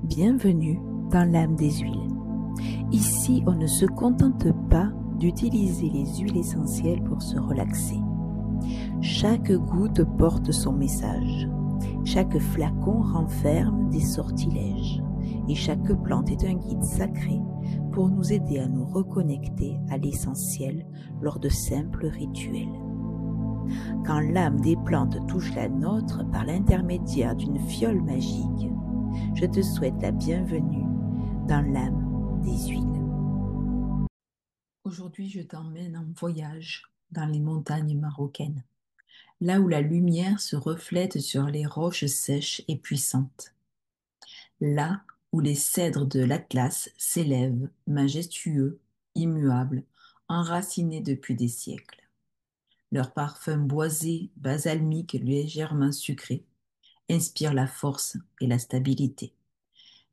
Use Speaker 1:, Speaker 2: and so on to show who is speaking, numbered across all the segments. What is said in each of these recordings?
Speaker 1: Bienvenue dans l'âme des huiles. Ici, on ne se contente pas d'utiliser les huiles essentielles pour se relaxer. Chaque goutte porte son message. Chaque flacon renferme des sortilèges. Et chaque plante est un guide sacré pour nous aider à nous reconnecter à l'essentiel lors de simples rituels. Quand l'âme des plantes touche la nôtre par l'intermédiaire d'une fiole magique, je te souhaite la bienvenue dans l'âme des huiles. Aujourd'hui, je t'emmène en voyage dans les montagnes marocaines, là où la lumière se reflète sur les roches sèches et puissantes, là où les cèdres de l'Atlas s'élèvent, majestueux, immuables, enracinés depuis des siècles. Leur parfum boisé, basalmique, légèrement sucré, inspire la force et la stabilité.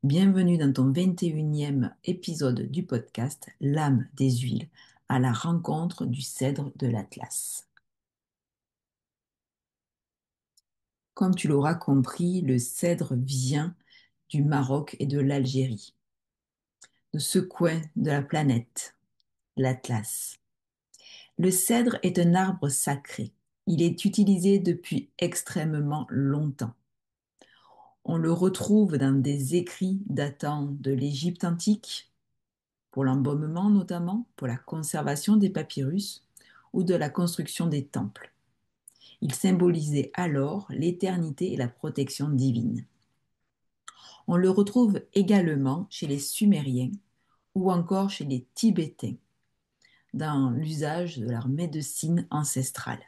Speaker 1: Bienvenue dans ton 21e épisode du podcast L'âme des huiles, à la rencontre du cèdre de l'Atlas. Comme tu l'auras compris, le cèdre vient du Maroc et de l'Algérie, de ce coin de la planète, l'Atlas. Le cèdre est un arbre sacré. Il est utilisé depuis extrêmement longtemps. On le retrouve dans des écrits datant de l'Égypte antique, pour l'embaumement notamment, pour la conservation des papyrus ou de la construction des temples. Il symbolisait alors l'éternité et la protection divine. On le retrouve également chez les Sumériens ou encore chez les Tibétains, dans l'usage de leur médecine ancestrale.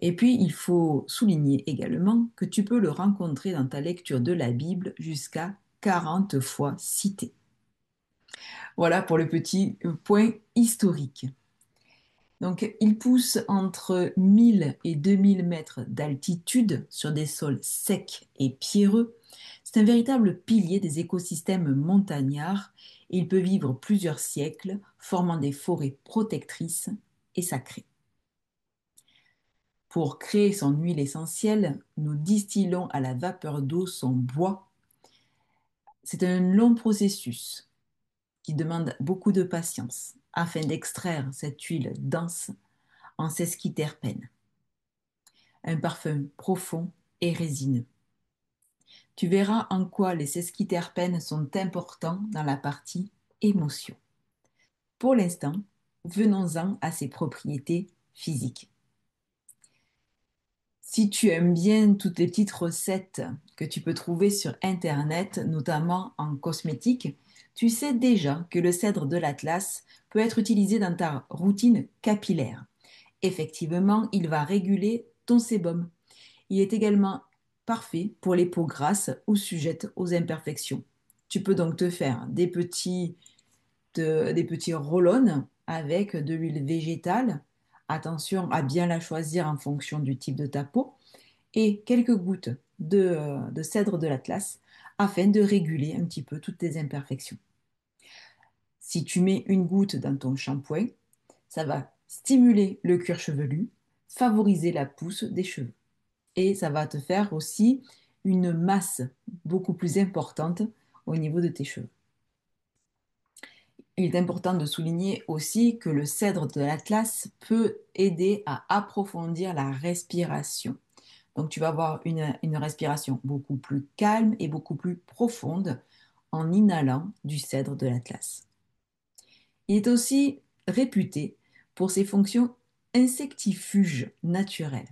Speaker 1: Et puis, il faut souligner également que tu peux le rencontrer dans ta lecture de la Bible jusqu'à 40 fois cité. Voilà pour le petit point historique. Donc, il pousse entre 1000 et 2000 mètres d'altitude sur des sols secs et pierreux. C'est un véritable pilier des écosystèmes montagnards et il peut vivre plusieurs siècles, formant des forêts protectrices et sacrées. Pour créer son huile essentielle, nous distillons à la vapeur d'eau son bois. C'est un long processus qui demande beaucoup de patience afin d'extraire cette huile dense en sesquiterpènes, un parfum profond et résineux. Tu verras en quoi les sesquiterpènes sont importants dans la partie émotion. Pour l'instant, venons-en à ses propriétés physiques. Si tu aimes bien toutes les petites recettes que tu peux trouver sur Internet, notamment en cosmétique, tu sais déjà que le cèdre de l'Atlas peut être utilisé dans ta routine capillaire. Effectivement, il va réguler ton sébum. Il est également parfait pour les peaux grasses ou sujettes aux imperfections. Tu peux donc te faire des petits roll-on avec de l'huile végétale. Attention à bien la choisir en fonction du type de ta peau et quelques gouttes de cèdre de l'Atlas afin de réguler un petit peu toutes tes imperfections. Si tu mets une goutte dans ton shampoing, ça va stimuler le cuir chevelu, favoriser la pousse des cheveux. Et ça va te faire aussi une masse beaucoup plus importante au niveau de tes cheveux. Il est important de souligner aussi que le cèdre de l'Atlas peut aider à approfondir la respiration. Donc tu vas avoir une respiration beaucoup plus calme et beaucoup plus profonde en inhalant du cèdre de l'Atlas. Il est aussi réputé pour ses fonctions insectifuges naturelles.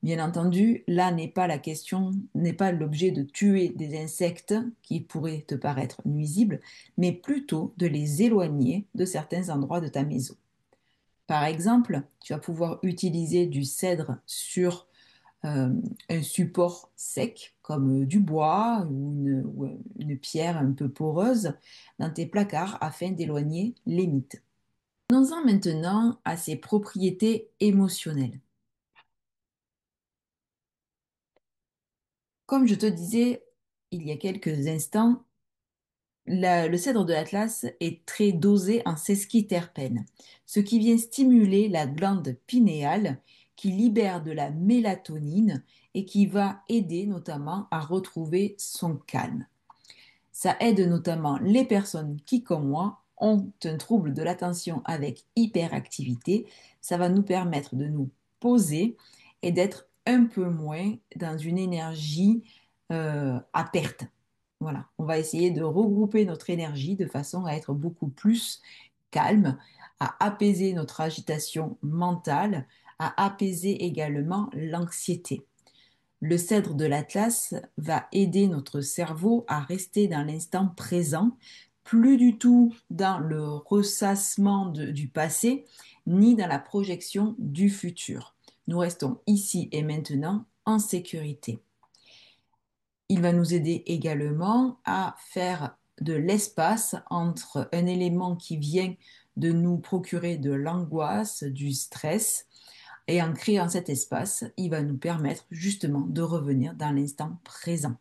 Speaker 1: Bien entendu, là n'est pas la question, n'est pas l'objet de tuer des insectes qui pourraient te paraître nuisibles, mais plutôt de les éloigner de certains endroits de ta maison. Par exemple, tu vas pouvoir utiliser du cèdre sur un support sec, comme du bois ou une pierre un peu poreuse, dans tes placards afin d'éloigner les mites. Venons-en maintenant à ses propriétés émotionnelles. Comme je te disais il y a quelques instants, le cèdre de l'Atlas est très dosé en sesquiterpènes, ce qui vient stimuler la glande pinéale qui libère de la mélatonine et qui va aider notamment à retrouver son calme. Ça aide notamment les personnes qui, comme moi, ont un trouble de l'attention avec hyperactivité. Ça va nous permettre de nous poser et d'être un peu moins dans une énergie à perte. Voilà, on va essayer de regrouper notre énergie de façon à être beaucoup plus calme, à apaiser notre agitation mentale, à apaiser également l'anxiété. Le cèdre de l'Atlas va aider notre cerveau à rester dans l'instant présent, plus du tout dans le ressassement du passé, ni dans la projection du futur. Nous restons ici et maintenant en sécurité. Il va nous aider également à faire de l'espace entre un élément qui vient de nous procurer de l'angoisse, du stress, et en créant cet espace, il va nous permettre justement de revenir dans l'instant présent.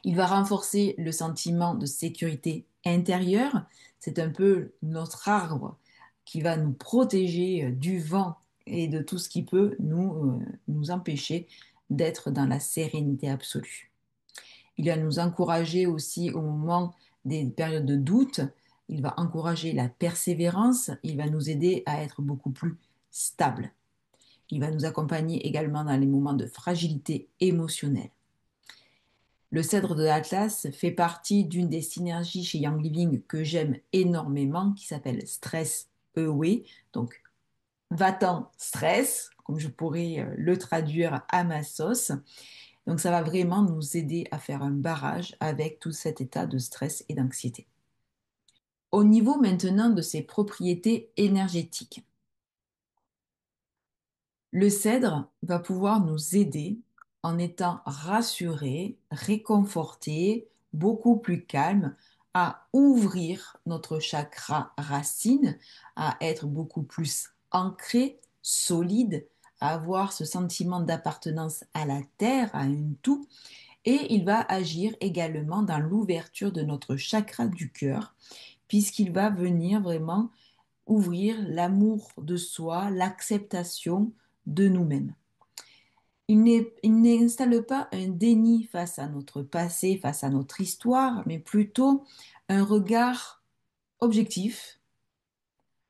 Speaker 1: Il va renforcer le sentiment de sécurité intérieure. C'est un peu notre arbre qui va nous protéger du vent et de tout ce qui peut nous empêcher d'être dans la sérénité absolue. Il va nous encourager aussi au moment des périodes de doute. Il va encourager la persévérance. Il va nous aider à être beaucoup plus stable. Il va nous accompagner également dans les moments de fragilité émotionnelle. Le cèdre de l'Atlas fait partie d'une des synergies chez Young Living que j'aime énormément, qui s'appelle Stress Away. Donc, va-t'en stress, comme je pourrais le traduire à ma sauce. Donc, ça va vraiment nous aider à faire un barrage avec tout cet état de stress et d'anxiété. Au niveau maintenant de ses propriétés énergétiques, le cèdre va pouvoir nous aider en étant rassuré, réconforté, beaucoup plus calme, à ouvrir notre chakra racine, à être beaucoup plus ancré, solide, à avoir ce sentiment d'appartenance à la terre, à un tout. Et il va agir également dans l'ouverture de notre chakra du cœur, puisqu'il va venir vraiment ouvrir l'amour de soi, l'acceptation de nous-mêmes. Il n'installe pas un déni face à notre passé, face à notre histoire, mais plutôt un regard objectif,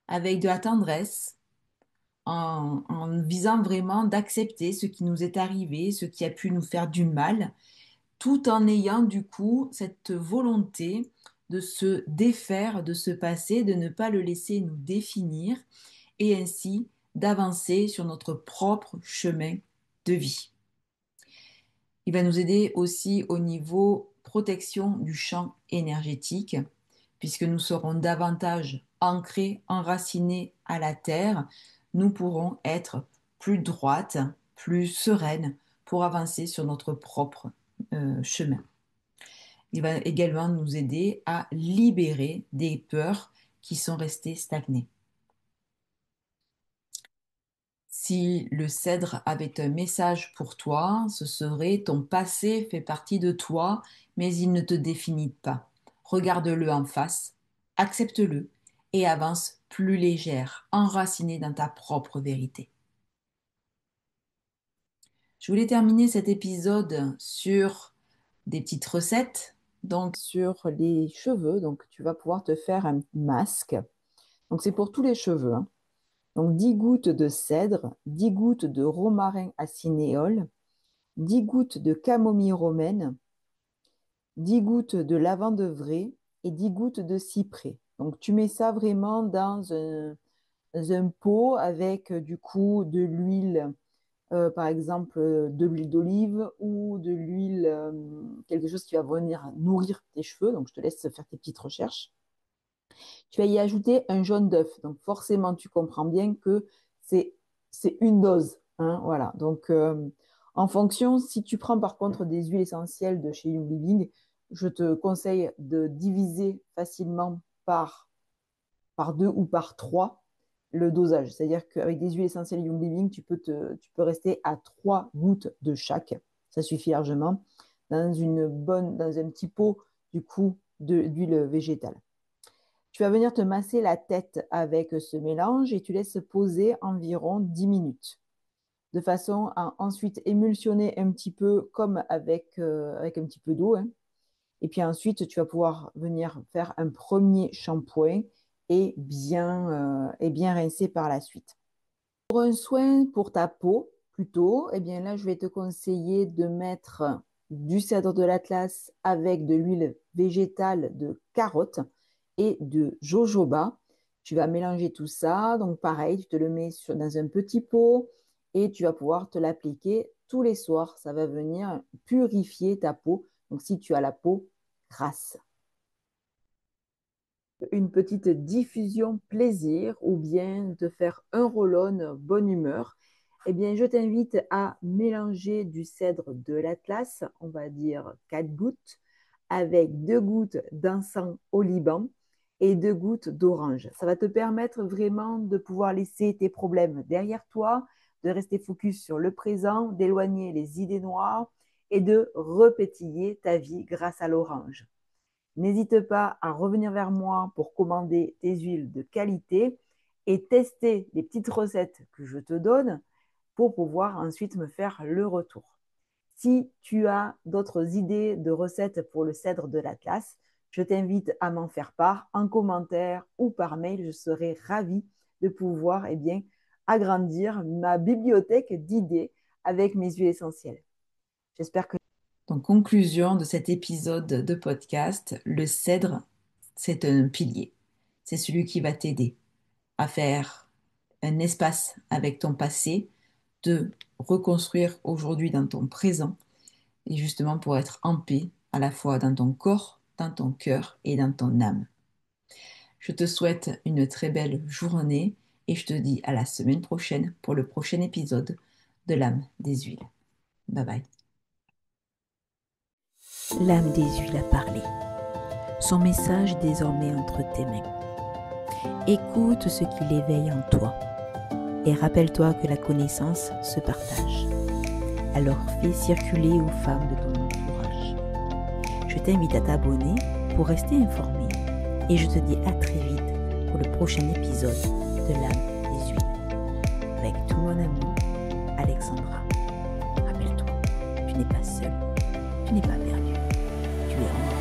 Speaker 1: avec de la tendresse, en visant vraiment d'accepter ce qui nous est arrivé, ce qui a pu nous faire du mal, tout en ayant du coup cette volonté de se défaire de ce passé, de ne pas le laisser nous définir et ainsi d'avancer sur notre propre chemin de vie. Il va nous aider aussi au niveau protection du champ énergétique, puisque nous serons davantage ancrés, enracinés à la terre, nous pourrons être plus droites, plus sereines pour avancer sur notre propre chemin. Il va également nous aider à libérer des peurs qui sont restées stagnées. Si le cèdre avait un message pour toi, ce serait ton passé fait partie de toi, mais il ne te définit pas. Regarde-le en face, accepte-le et avance plus légère, enracinée dans ta propre vérité. Je voulais terminer cet épisode sur des petites recettes, donc sur les cheveux. Donc tu vas pouvoir te faire un masque. Donc c'est pour tous les cheveux, hein. Donc 10 gouttes de cèdre, 10 gouttes de romarin à cinéole, 10 gouttes de camomille romaine, 10 gouttes de lavande vraie et 10 gouttes de cyprès. Donc tu mets ça vraiment dans un pot avec du coup de l'huile, par exemple de l'huile d'olive ou de l'huile, quelque chose qui va venir nourrir tes cheveux. Donc je te laisse faire tes petites recherches. Tu vas y ajouter un jaune d'œuf. Donc forcément, tu comprends bien que c'est c'est une dose, hein, voilà. Donc en fonction, si tu prends par contre des huiles essentielles de chez Young Living, je te conseille de diviser facilement par deux ou par trois le dosage. C'est-à-dire qu'avec des huiles essentielles Young Living, tu peux rester à 3 gouttes de chaque. Ça suffit largement dans un petit pot du coup d'huile végétale. Tu vas venir te masser la tête avec ce mélange et tu laisses poser environ 10 minutes de façon à ensuite émulsionner un petit peu comme avec un petit peu d'eau, hein.
Speaker 2: Et puis ensuite, tu vas pouvoir venir faire un premier shampoing et bien rincer par la suite. Pour un soin pour ta peau, plutôt, eh bien là, je vais te conseiller de mettre du cèdre de l'Atlas avec de l'huile végétale de carotte et de jojoba. Tu vas mélanger tout ça. Donc, pareil, tu te le mets dans un petit pot et tu vas pouvoir te l'appliquer tous les soirs. Ça va venir purifier ta peau. Donc, si tu as la peau grasse, une petite diffusion plaisir ou bien te faire un roll-on bonne humeur, eh bien, je t'invite à mélanger du cèdre de l'Atlas, on va dire 4 gouttes, avec 2 gouttes d'encens au Liban et 2 gouttes d'orange. Ça va te permettre vraiment de pouvoir laisser tes problèmes derrière toi, de rester focus sur le présent, d'éloigner les idées noires et de repétiller ta vie grâce à l'orange. N'hésite pas à revenir vers moi pour commander tes huiles de qualité et tester les petites recettes que je te donne pour pouvoir ensuite me faire le retour. Si tu as d'autres idées de recettes pour le cèdre de l'Atlas, je t'invite à m'en faire part en commentaire ou par mail. Je serai ravie de pouvoir agrandir ma bibliothèque d'idées avec mes huiles essentielles. J'espère que
Speaker 1: Donc, conclusion de cet épisode de podcast, le cèdre, c'est un pilier. C'est celui qui va t'aider à faire un espace avec ton passé, de reconstruire aujourd'hui dans ton présent et justement pour être en paix à la fois dans ton corps, dans ton cœur et dans ton âme. Je te souhaite une très belle journée et je te dis à la semaine prochaine pour le prochain épisode de l'âme des huiles. Bye bye.
Speaker 3: L'âme des huiles a parlé. Son message est désormais entre tes mains. Écoute ce qui l'éveille en toi et rappelle-toi que la connaissance se partage. Alors fais circuler aux femmes de ton entourage. Je t'invite à t'abonner pour rester informé et je te dis à très vite pour le prochain épisode de l'âme des huiles. Avec tout mon amour, Alexandra. Rappelle-toi, tu n'es pas seul, tu n'es pas perdu, tu es en